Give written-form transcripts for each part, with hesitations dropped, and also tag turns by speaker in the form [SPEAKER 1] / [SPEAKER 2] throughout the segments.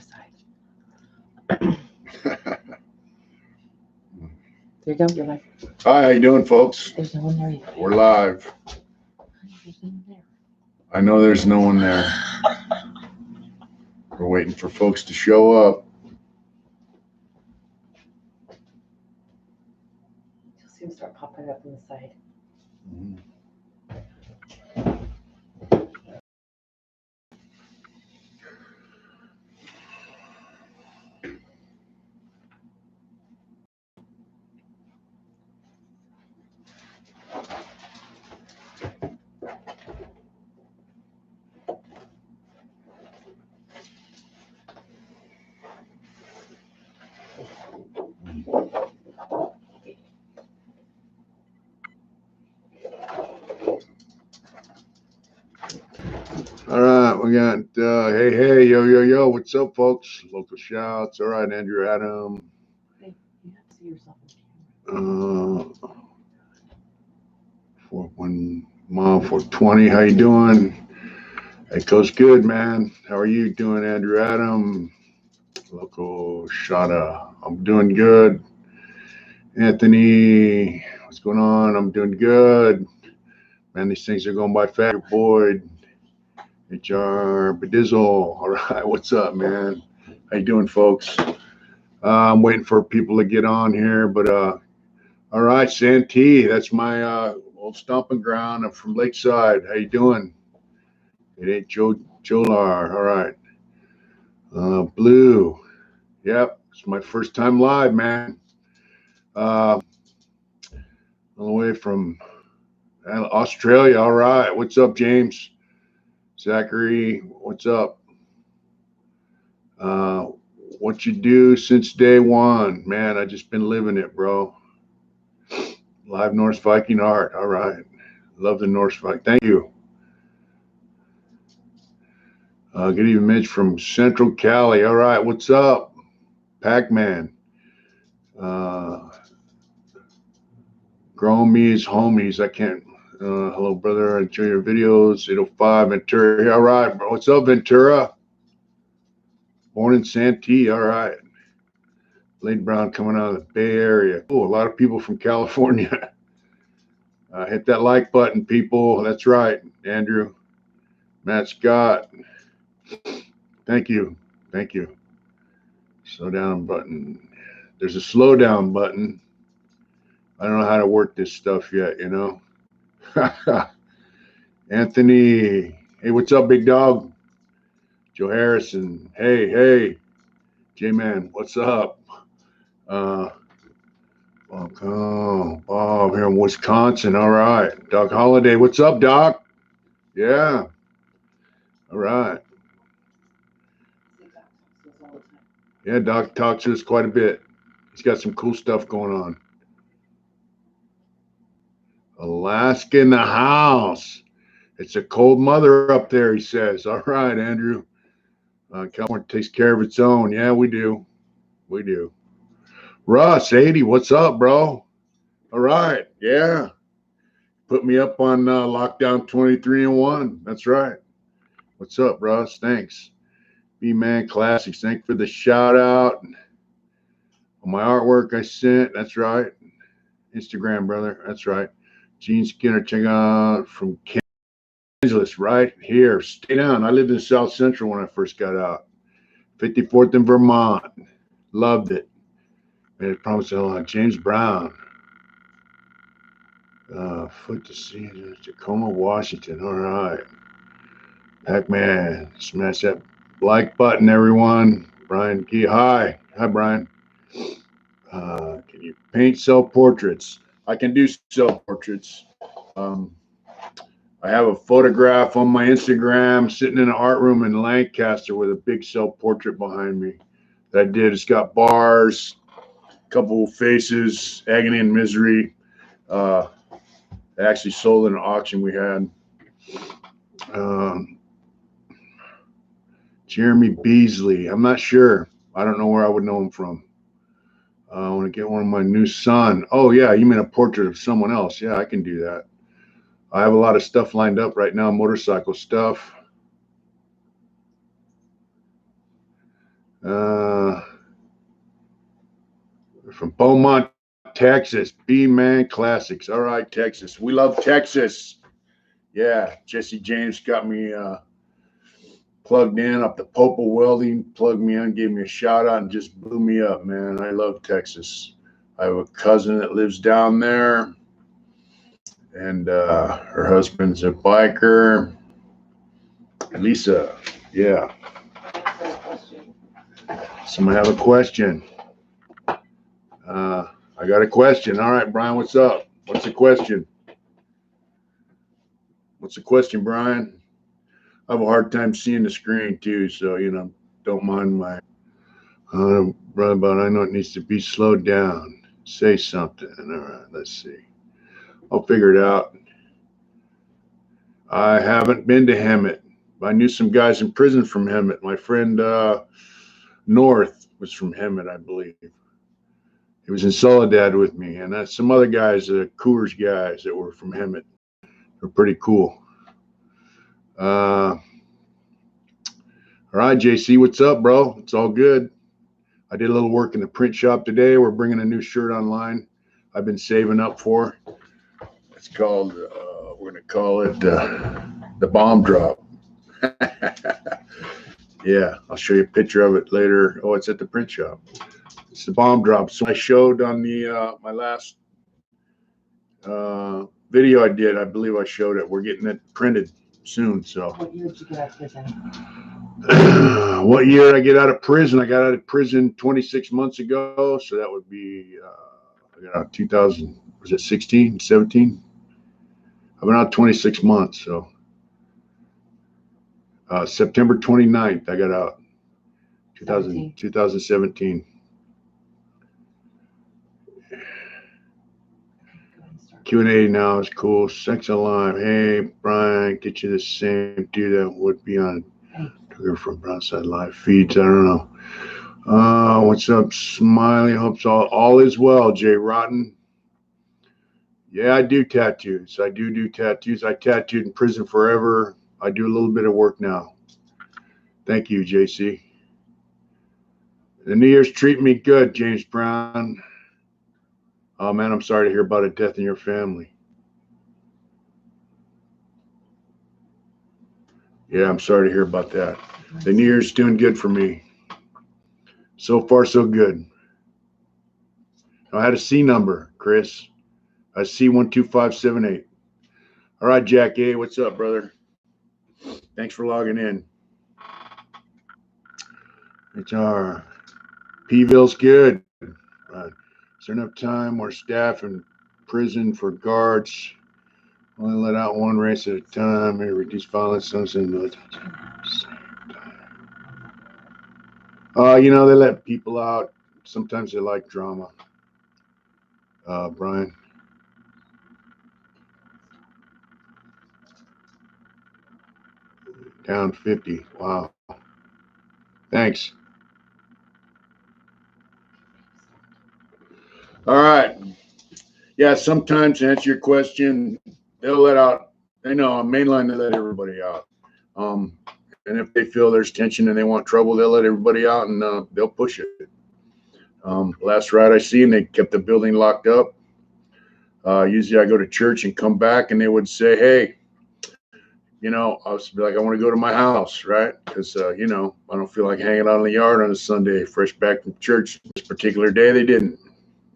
[SPEAKER 1] north side. There you go. You're live.
[SPEAKER 2] Hi, how you doing, folks?
[SPEAKER 1] There's no one there yet.
[SPEAKER 2] We're live.
[SPEAKER 1] There's no one there.
[SPEAKER 2] I know there's no one there. We're waiting for folks to show up.
[SPEAKER 1] You'll see them start popping up on the side.
[SPEAKER 2] All right, we got hey, yo, what's up, folks? Local shouts. All right, Andrew Adam.
[SPEAKER 1] Hey, you have to see yourself in the camera.
[SPEAKER 2] 420. How you doing? Hey, Coach Good, man. How are you doing, Andrew Adam? Local Shada. I'm doing good. Anthony, what's going on? I'm doing good. Man, these things are going by fast. Boyd, HR, Bedizzle. All right, what's up, man? How you doing, folks? I'm waiting for people to get on here, but all right, Santee, that's my old stomping ground. I'm from Lakeside. How you doing? It ain't Jolar. All right. Blue. Yep, it's my first time live, man. All the way from Australia. All right. What's up, James? Zachary, what's up? What you do since day one? Man, I just been living it, bro. Live Norse Viking art. All right. Love the Norse Viking. Thank you. Good evening, Mitch from Central Cali. All right. What's up? Pac-Man. Grow me's homies. I can't. Hello, brother. Enjoy your videos. 805 Ventura. All right, bro. What's up, Ventura? Born in Santee. All right. Blade Brown coming out of the Bay Area. Oh, a lot of people from California. Hit that like button, people. That's right, Andrew. Matt Scott. Thank you. Thank you. Slow down button. There's a slow down button. I don't know how to work this stuff yet, you know. Anthony. Hey, what's up, big dog? Joe Harrison. Hey. J-Man, what's up? Bob here in Wisconsin. All right. Doc Holiday. What's up, Doc? Yeah. All right. Yeah, Doc talks to us quite a bit. He's got some cool stuff going on. Alaska in the house. It's a cold mother up there, he says. All right, Andrew. California takes care of its own. Yeah, we do. We do. Russ, 80, what's up, bro? All right. Yeah. Put me up on Lockdown 23 and 1. That's right. What's up, Russ? Thanks. B-Man Classics. Thanks for the shout out. On my artwork I sent. That's right. Instagram, brother. That's right. Gene Skinner, check out from Kansas, Angeles, right here. Stay down. I lived in South Central when I first got out. 54th in Vermont. Loved it. Made a promise to hold on. James Brown. Foot to see Tacoma, Washington. All right. Pac-Man. Smash that like button, everyone. Brian Key. Hi, Brian. Can you paint self-portraits? I can do self-portraits. I have a photograph on my Instagram sitting in an art room in Lancaster with a big self-portrait behind me that I did. It's got bars, a couple of faces, agony and misery. I actually sold at an auction we had. Jeremy Beasley. I'm not sure. I don't know where I would know him from. I want to get one of my new son. Oh, yeah. You mean a portrait of someone else? Yeah, I can do that. I have a lot of stuff lined up right now, motorcycle stuff. From Beaumont, Texas. B-Man Classics. All right, Texas. We love Texas. Yeah, Jesse James got me plugged in up the Popal Welding, plugged me in, gave me a shout out, and just blew me up, man. I love Texas. I have a cousin that lives down there, and her husband's a biker. Lisa, yeah. Somebody have a question. I got a question. All right, Brian, what's up? What's the question? What's the question, Brian? I have a hard time seeing the screen too, so don't mind my. Right, but I know it needs to be slowed down. Say something. All right, let's see. I'll figure it out. I haven't been to Hemet. I knew some guys in prison from Hemet. My friend North was from Hemet, I believe. He was in Soledad with me, and some other guys, Coors guys that were from Hemet. They're pretty cool. All right, JC, what's up, bro? It's all good. I did a little work in the print shop today. We're bringing a new shirt online I've been saving up for. It's called, we're going to call it the Bomb Drop. Yeah, I'll show you a picture of it later. Oh, it's at the print shop. It's the Bomb Drop. So I showed on the my last video I did. I believe I showed it. We're getting it printed soon. So.
[SPEAKER 1] What year did you get out of prison?
[SPEAKER 2] What year did I get out of prison? I got out of prison 26 months ago. So that would be I got out 2000. Was it 16, 17? I've been out 26 months. So September 29th, I got out. 2017. Q&A now is cool. Sex Alive. Hey, Brian, get you the same dude that would be on Twitter from Brownside Live feeds. I don't know. What's up, Smiley? Hopes all is well. Jay Rotten. Yeah, I do tattoos. I do tattoos. I tattooed in prison forever. I do a little bit of work now. Thank you, JC. The New Year's treating me good, James Brown. Oh, man, I'm sorry to hear about a death in your family. Yeah, I'm sorry to hear about that. The New Year's doing good for me. So far, so good. I had a C number, Chris. A C12578. All right, Jack A. What's up, brother? Thanks for logging in. HR. P-Ville's good. Is there enough time or staff in prison for guards? Only let out one race at a time. Maybe reduce violence. They let people out. Sometimes they like drama. Brian. Down 50. Wow. Thanks. All right. Yeah, sometimes to answer your question, they'll let out. They know on mainline they let everybody out. And if they feel there's tension and they want trouble, they'll let everybody out and they'll push it. Last ride I seen, they kept the building locked up. Usually I go to church and come back and they would say, hey, I was like, I want to go to my house, right? Because, I don't feel like hanging out in the yard on a Sunday, fresh back from church. This particular day, they didn't.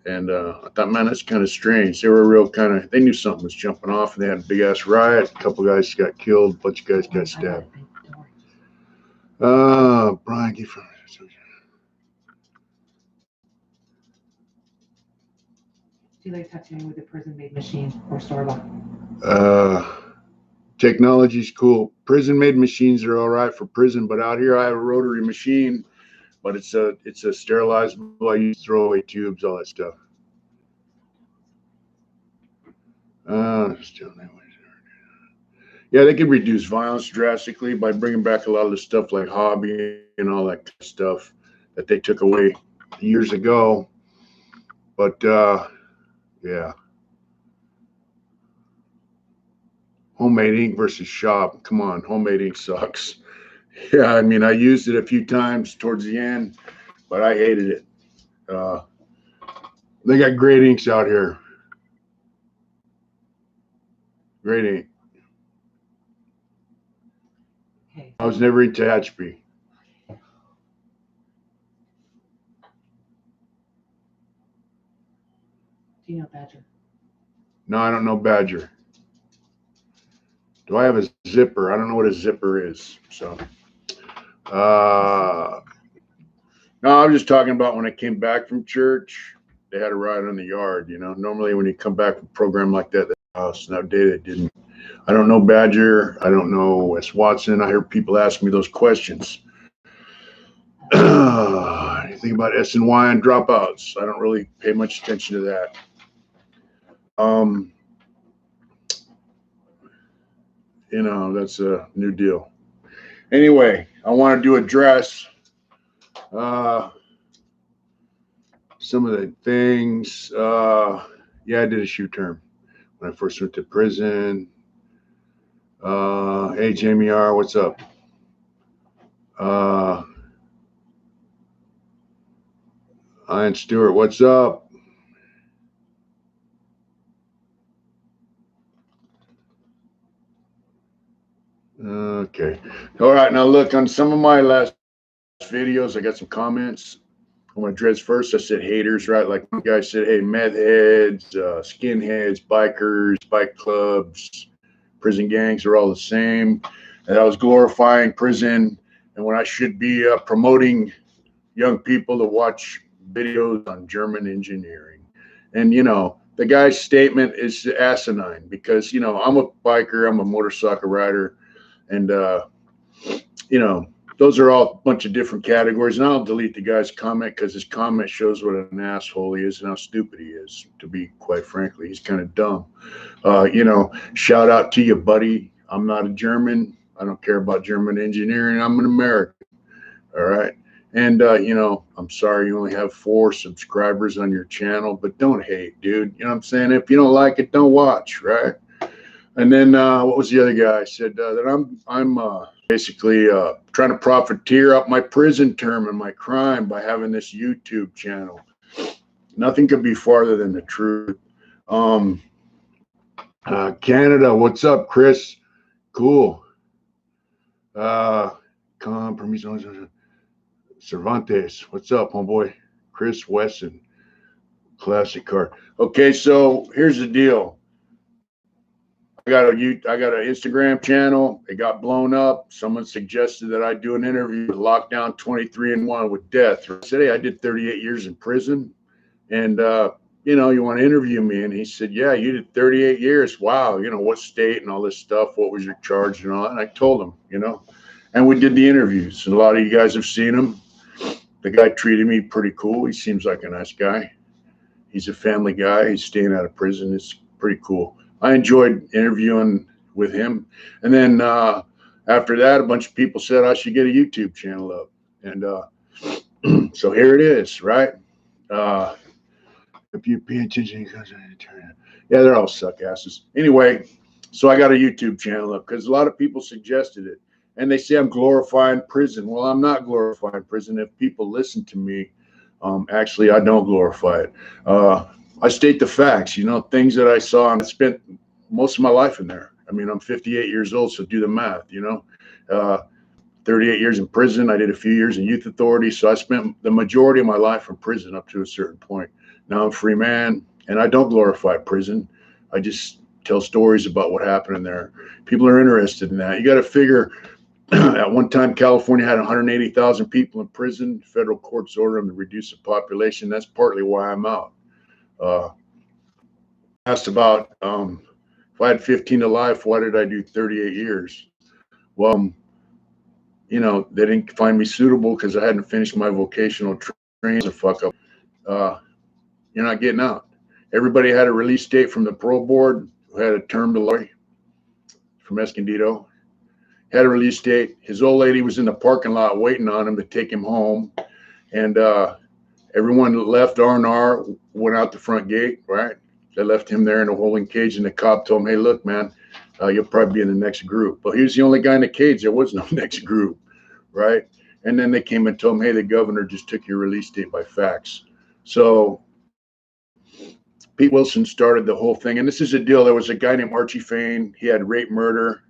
[SPEAKER 2] And I thought, man, that's kind of strange. They were they knew something was jumping off and they had a big ass riot. A couple guys got killed, a bunch of guys got stabbed. Brian, do
[SPEAKER 1] you like tattooing with a prison-made machine or store-bought?
[SPEAKER 2] Technology's cool. Prison-made machines are all right for prison, but out here I have a rotary machine, but it's a sterilizable. I use throwaway tubes, all that stuff. Yeah, they can reduce violence drastically by bringing back a lot of the stuff like hobby and all that stuff that they took away years ago. But yeah. Homemade ink versus shop. Come on, homemade ink sucks. Yeah, I mean, I used it a few times towards the end, but I hated it. They got great inks out here. Great ink.
[SPEAKER 1] Okay.
[SPEAKER 2] I was never into Hatchby.
[SPEAKER 1] Do you know Badger?
[SPEAKER 2] No, I don't know Badger. Do I have a zipper? I don't know what a zipper is. So, no, I was just talking about when I came back from church. They had a ride on the yard. You know, normally when you come back from a program like that, the house. That day they didn't. I don't know Badger. I don't know Wes Watson. I hear people ask me those questions. Anything about SNY and dropouts? I don't really pay much attention to that. You know, that's a new deal. Anyway, I wanted to address some of the things. Yeah, I did a shoe term when I first went to prison. Hey, Jamie R., what's up? Ian Stewart, what's up? Okay. All right. Now, look, on some of my last videos, I got some comments. On my dreads first, I said haters, right? Like one guy said, hey, meth heads, skinheads, bikers, bike clubs, prison gangs are all the same. And I was glorifying prison, and when I should be promoting young people to watch videos on German engineering. And, you know, the guy's statement is asinine because, you know, I'm a biker, I'm a motorcycle rider, and, you know, those are all a bunch of different categories. And I'll delete the guy's comment because his comment shows what an asshole he is and how stupid he is, to be quite frankly. He's kind of dumb. You know, shout out to you, buddy. I'm not a German. I don't care about German engineering. I'm an American. All right. And, you know, I'm sorry you only have 4 subscribers on your channel, but don't hate, dude. You know what I'm saying? If you don't like it, don't watch, right? And then what was the other guy? I said that I'm basically trying to profiteer up my prison term and my crime by having this YouTube channel. Nothing could be farther than the truth. Canada, what's up, Chris? Cool. Cervantes, what's up, homeboy? Chris Wesson, classic car. Okay, so here's the deal. I got an Instagram channel. It got blown up. Someone suggested that I do an interview with Lockdown 23-1 with Death. I said, hey, I did 38 years in prison, and you know, you want to interview me? And he said, yeah, you did 38 years. Wow, you know, what state and all this stuff? What was your charge and all that? And I told him, you know, and we did the interviews. And a lot of you guys have seen him. The guy treated me pretty cool. He seems like a nice guy. He's a family guy. He's staying out of prison. It's pretty cool. I enjoyed interviewing with him. And then after that, a bunch of people said I should get a YouTube channel up. And so here it is, right? If you pay attention, yeah, they're all suck asses. Anyway, so I got a YouTube channel up because a lot of people suggested it. And they say I'm glorifying prison. Well, I'm not glorifying prison. If people listen to me, actually, I don't glorify it. I state the facts, you know, things that I saw, and I spent most of my life in there. I mean, I'm 58 years old, so do the math, you know. 38 years in prison. I did a few years in youth authority, so I spent the majority of my life in prison up to a certain point. Now I'm a free man, and I don't glorify prison. I just tell stories about what happened in there. People are interested in that. You got to figure at one time, California had 180,000 people in prison. Federal courts ordered them to reduce the population. That's partly why I'm out. Asked about if I had 15 to life, why did I do 38 years? Well, you know, they didn't find me suitable because I hadn't finished my vocational training. A fuck up. You're not getting out. Everybody had a release date from the parole board who had a term to life from Escondido. Had a release date. His old lady was in the parking lot waiting on him to take him home. And everyone left. R&R went out the front gate, right? They left him there in a holding cage, and the cop told him, hey, look, man, you'll probably be in the next group. But he was the only guy in the cage. There was no next group. right? And then they came and told him, hey, the governor just took your release date by fax. So Pete Wilson started the whole thing. And this is a deal. There was a guy named Archie Fain. He had rape, murder.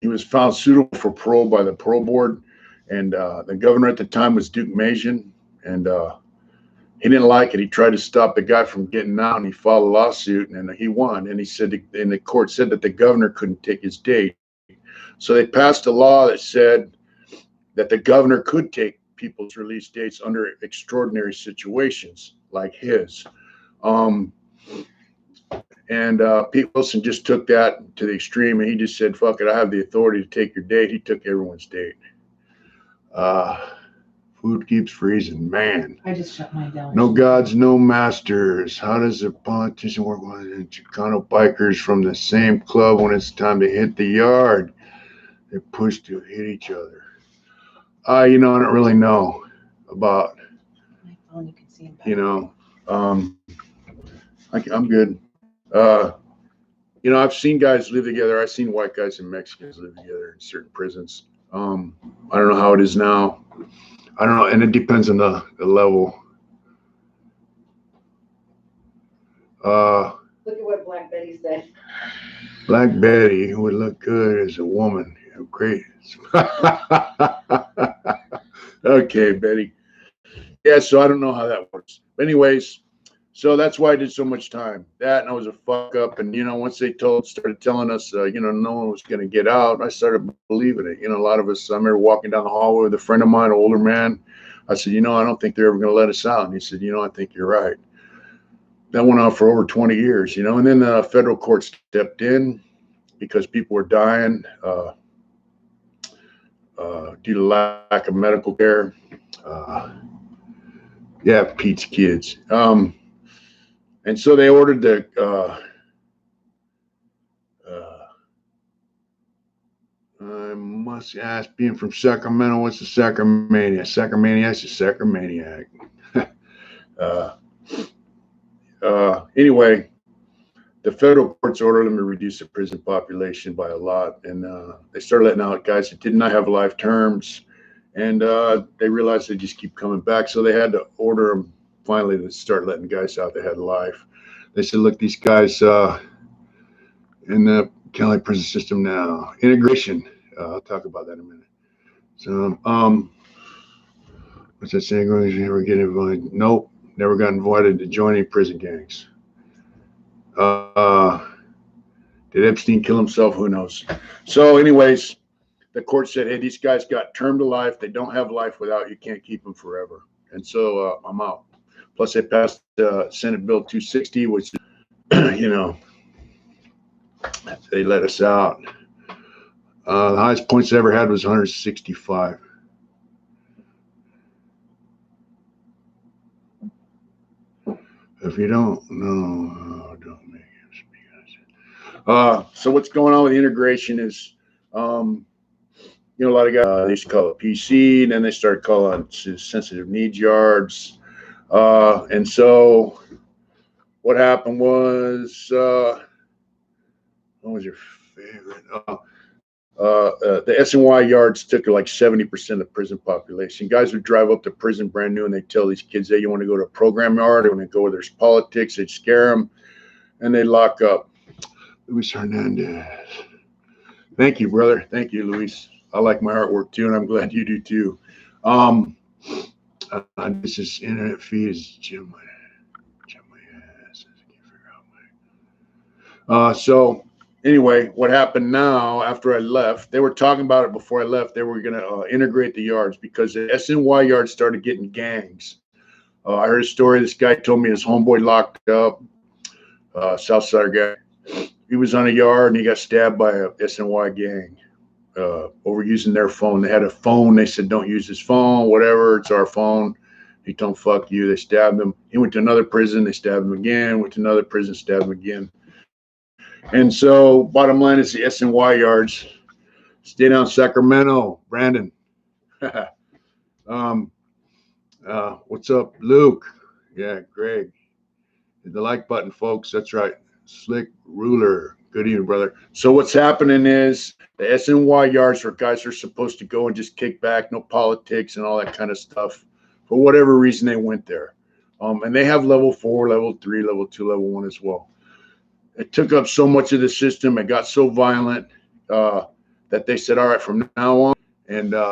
[SPEAKER 2] He was found suitable for parole by the parole board. And the governor at the time was Duke Majan. And he didn't like it. He tried to stop the guy from getting out, and he filed a lawsuit, and he won. And he said, and the court said that the governor couldn't take his date. So they passed a law that said that the governor could take people's release dates under extraordinary situations like his. Pete Wilson just took that to the extreme, and he just said, fuck it, I have the authority to take your date. He took everyone's date. Food keeps freezing, man.
[SPEAKER 1] I just shut mine down.
[SPEAKER 2] No gods, no masters. How does a politician work with Chicano bikers from the same club when it's time to hit the yard? They push to hit each other. I don't really know about,
[SPEAKER 1] My phone, you can see him better.
[SPEAKER 2] I'm good. I've seen guys live together. I've seen white guys and Mexicans live together in certain prisons. I don't know how it is now. I don't know, and it depends on the level.
[SPEAKER 3] Look at what Black Betty said.
[SPEAKER 2] Black Betty would look good as a woman. Great. Okay, Betty. Yeah, so I don't know how that works. But anyways, so that's why I did so much time. That, and I was a fuck up. And, once they started telling us, no one was going to get out, I started believing it. A lot of us, I remember walking down the hallway with a friend of mine, an older man. I said, I don't think they're ever going to let us out. And he said, I think you're right. That went on for over 20 years, and then the federal court stepped in because people were dying due to lack of medical care. Pete's kids. And so they ordered the, I must ask, being from Sacramento, what's the Sacramania? Sacramaniac's a Sacramaniac. Anyway, the federal courts ordered them to reduce the prison population by a lot. And they started letting out guys that did not have life terms. And they realized they just keep coming back. So they had to order them finally to start letting guys out that had life. They said, look, these guys in the county prison system now, integration. I'll talk about that in a minute. So, what's that saying? Never get invited? Nope, never got invited to join any prison gangs. Did Epstein kill himself? Who knows? So, anyways, the court said, hey, these guys got term to life. They don't have life without you. Can't keep them forever. And so I'm out. Plus, they passed Senate Bill 260, which, they let us out. The highest points I ever had was 165. If you don't know, don't make him speak. So what's going on with the integration is, a lot of guys, they used to call it PC, and then they started calling it sensitive needs yards. And so what happened was, what was your favorite? The SNY yards took like 70% of the prison population. Guys would drive up to prison brand new, and they'd tell these kids, hey, you want to go to a program yard? They want to go where there's politics. They'd scare them, and they'd lock up. Luis Hernandez. Thank you, brother. Thank you, Luis. I like my artwork too, and I'm glad you do too. This is internet feed is Jim my ass. I can't figure out my. So anyway, what happened now after I left? They were talking about it before I left. They were going to integrate the yards because the SNY yards started getting gangs. I heard a story. This guy told me his homeboy locked up, Southside guy. He was on a yard and he got stabbed by a SNY gang over using their phone. They had a phone. They said, don't use this phone, whatever. It's our phone. He told him, fuck you. They stabbed him. He went to another prison. They stabbed him again. Went to another prison, stabbed him again. And so bottom line is the SNY yards. Stay down Sacramento, Brandon. What's up, Luke? Yeah, Greg. Hit the like button, folks. That's right. Slick Ruler. Good evening, brother. So what's happening is the SNY yards where guys are supposed to go and just kick back, no politics and all that kind of stuff. For whatever reason, they went there. And they have level 4, level 3, level 2, level 1 as well. It took up so much of the system. It got so violent that they said, all right, from now on. And when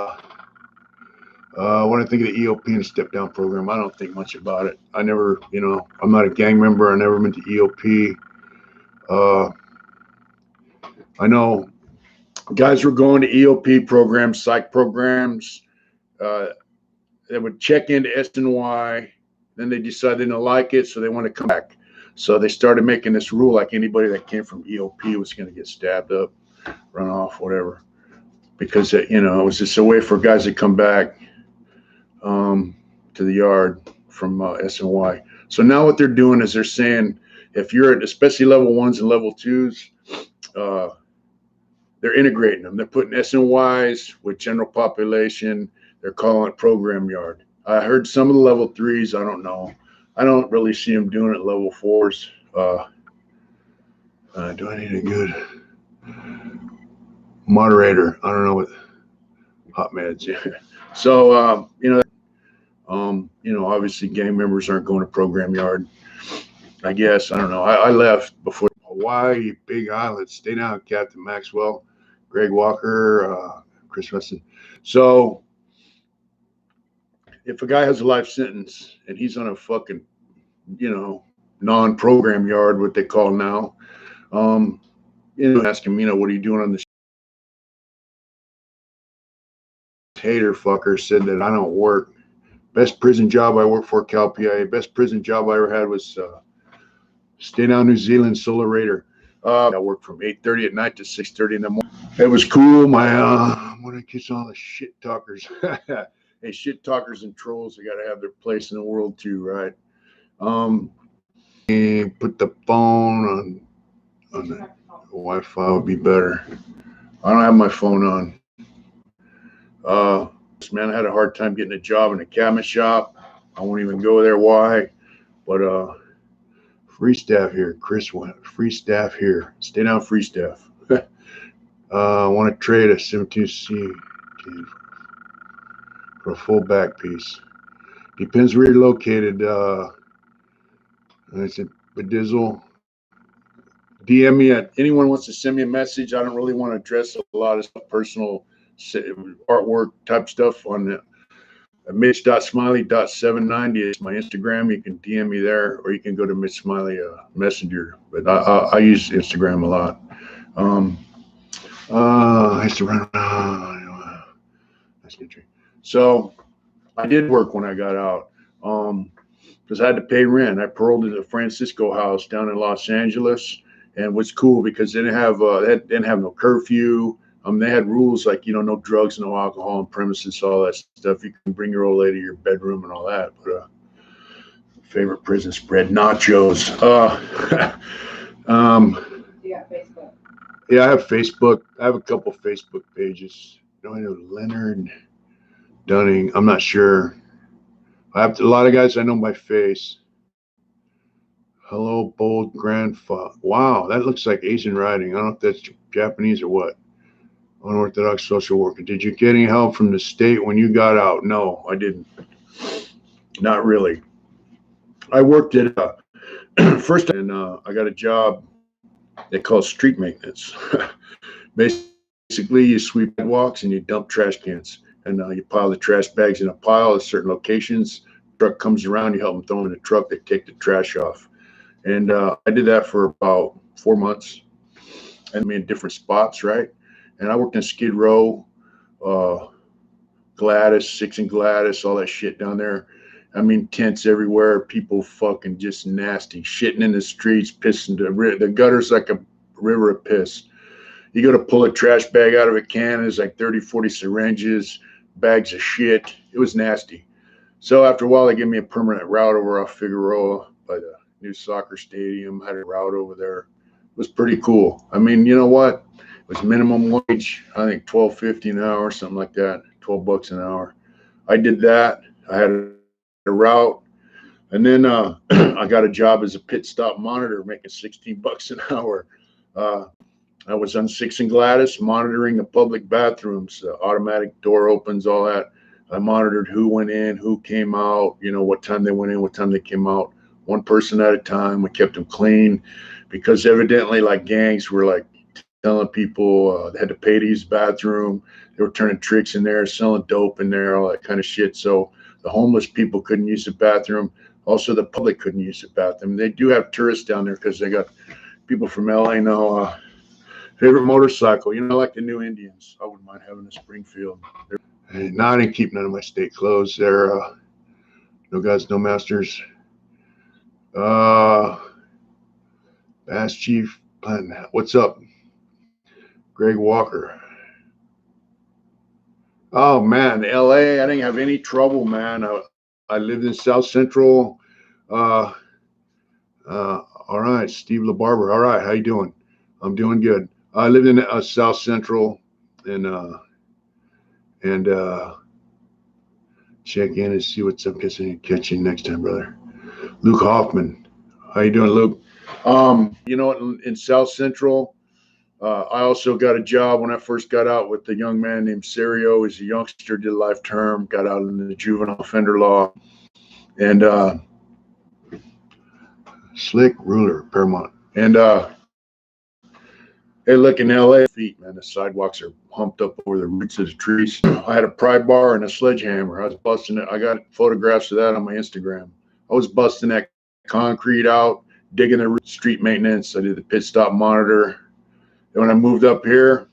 [SPEAKER 2] I think of the EOP and the step down program, I don't think much about it. I never, I'm not a gang member. I never went to EOP. I know guys were going to EOP programs, psych programs. They would check into SNY. Then they decided they didn't like it, so they want to come back. So they started making this rule like anybody that came from EOP was going to get stabbed up, run off, whatever. Because, it was just a way for guys to come back to the yard from SNY. So now what they're doing is they're saying if you're at especially level 1s and level 2s, they're integrating them. They're putting SNYs with general population. They're calling it program yard. I heard some of the level 3s. I don't know. I don't really see them doing it level 4s. Do I need a good moderator? I don't know what hot meds. Yeah. So, obviously gang members aren't going to program yard. I guess, I don't know. I left before Hawaii, Big Island. Stay down, Captain Maxwell, Greg Walker, Chris Weston. So if a guy has a life sentence and he's on a fucking, non-program yard, what they call now, ask him, what are you doing on this? Hater fucker said that I don't work. Best prison job I worked for, Cal PIA. Best prison job I ever had was stay down New Zealand, Solar Raider. I worked from 8:30 at night to 6:30 in the morning. It was cool. When I kiss all the shit talkers. Hey, shit talkers and trolls, they got to have their place in the world too, right? And put the phone on the Wi-Fi would be better. I don't have my phone on. Man, I had a hard time getting a job in a cabinet shop. I won't even go there. Why? But free staff here. Chris went. Free staff here. Stay down, free staff. I want to trade a 72C for a full back piece. Depends where you're located. I said, Bedizzle. DM me at anyone wants to send me a message. I don't really want to address a lot of stuff, personal artwork type stuff on the Mitch.Smiley.790 is my Instagram. You can DM me there, or you can go to Mitch Smiley Messenger. But I use Instagram a lot. I used to run around. That's good. So I did work when I got out because I had to pay rent. I paroled at the Francisco House down in Los Angeles, and it was cool because they didn't have no curfew. They had rules like, no drugs, no alcohol on premises, all that stuff. You can bring your old lady to your bedroom and all that. But favorite prison spread, nachos.
[SPEAKER 3] You got Facebook?
[SPEAKER 2] Yeah, I have Facebook. I have a couple Facebook pages. I know Leonard Dunning. I'm not sure. I have a lot of guys I know by face. Hello, bold grandfather. Wow, that looks like Asian writing. I don't know if that's Japanese or what. Unorthodox social worker. Did you get any help from the state when you got out? No, I didn't. Not really. I worked at first, and I got a job they call street maintenance. Basically, you sweep sidewalks and you dump trash cans, and you pile the trash bags in a pile at certain locations. Truck comes around, you help them throw them in the truck. They take the trash off, and I did that for about 4 months, and in different spots, right? And I worked in Skid Row, Gladys, 6 and Gladys, all that shit down there. Tents everywhere, people fucking just nasty, shitting in the streets, pissing. The gutter's like a river of piss. You go to pull a trash bag out of a can, there's like 30, 40 syringes, bags of shit. It was nasty. So after a while, they gave me a permanent route over off Figueroa by the new soccer stadium. I had a route over there. It was pretty cool. You know what? It was minimum wage. I think $12.50 an hour, something like that. $12 an hour. I did that. I had a route. And then I got a job as a pit stop monitor, making $16 an hour. I was on Six and Gladys, monitoring the public bathrooms, automatic door opens, all that. I monitored who went in, who came out, you know, what time they went in, what time they came out, one person at a time. We kept them clean because evidently, like, gangs were like telling people they had to pay to use the bathroom. They were turning tricks in there, selling dope in there, all that kind of shit. So the homeless people couldn't use the bathroom. Also, the public couldn't use the bathroom. They do have tourists down there because they got people from LA now. Favorite motorcycle, you know, like the New Indians. I wouldn't mind having a Springfield. Hey, now I didn't keep none of my state clothes there. No gods, no masters. Bass Chief, what's up? Greg Walker. Oh man, LA, I didn't have any trouble, man. I lived in South Central. All right, Steve LaBarber. All right, how you doing? I'm doing good. I lived in South Central and check in and see what's up. Guess I can catch you next time, brother. Luke Hoffman. How you doing, Luke? You know, in South Central, I also got a job when I first got out with a young man named Serio. He's a youngster, did a life term, got out in the juvenile offender law. And Slick Ruler, Paramount. And hey, look, in LA, feet, man, the sidewalks are humped up over the roots of the trees. I had a pry bar and a sledgehammer. I was busting it. I got photographs of that on my Instagram. I was busting that concrete out, digging the street maintenance. I did the pit stop monitor. And when I moved up here,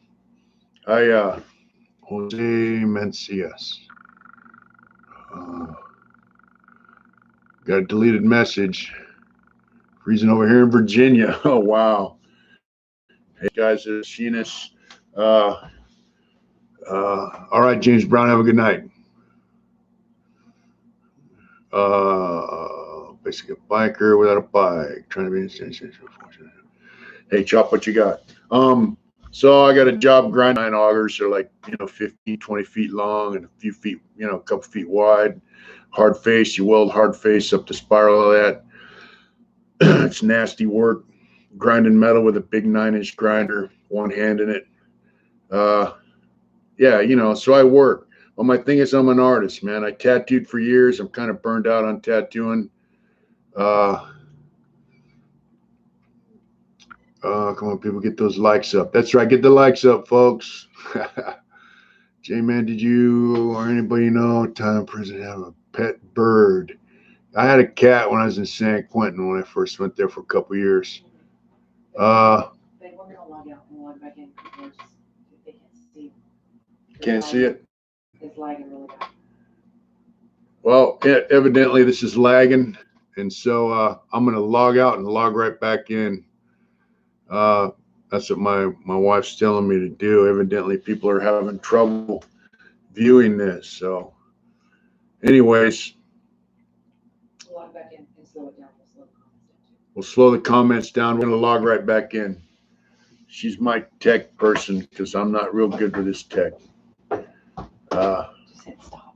[SPEAKER 2] Jose Mencias. Got a deleted message. Freezing over here in Virginia. Oh, wow. Hey, guys, it's Sheenus. All right, James Brown, have a good night. Basically a biker without a bike. Trying to be insane. Hey, Chop, what you got? So I got a job grinding 9 augers. They're like, 15, 20 feet long and a few feet, a couple feet wide. Hard face, you weld hard face up the spiral of that. It's nasty work. Grinding metal with a big 9-inch grinder, one hand in it. Yeah, so I work. Well, my thing is I'm an artist, man. I tattooed for years. I'm kind of burned out on tattooing. Come on, people, get those likes up. That's right, get the likes up, folks. J-Man, did you or anybody know Tom Prison have a pet bird? I had a cat when I was in San Quentin when I first went there for a couple of years.
[SPEAKER 3] We're gonna log out and log back in because they can't see.
[SPEAKER 2] Can't see it?
[SPEAKER 3] It's lagging really bad.
[SPEAKER 2] Well, evidently this is lagging, and so I'm going to log out and log right back in. That's what my wife's telling me to do. Evidently people are having trouble viewing this. So anyways,
[SPEAKER 3] Log back in and slow it down.
[SPEAKER 2] we'll slow the comments down. We're going to log right back in. She's my tech person because I'm not real good with this tech.
[SPEAKER 1] Just hit stop.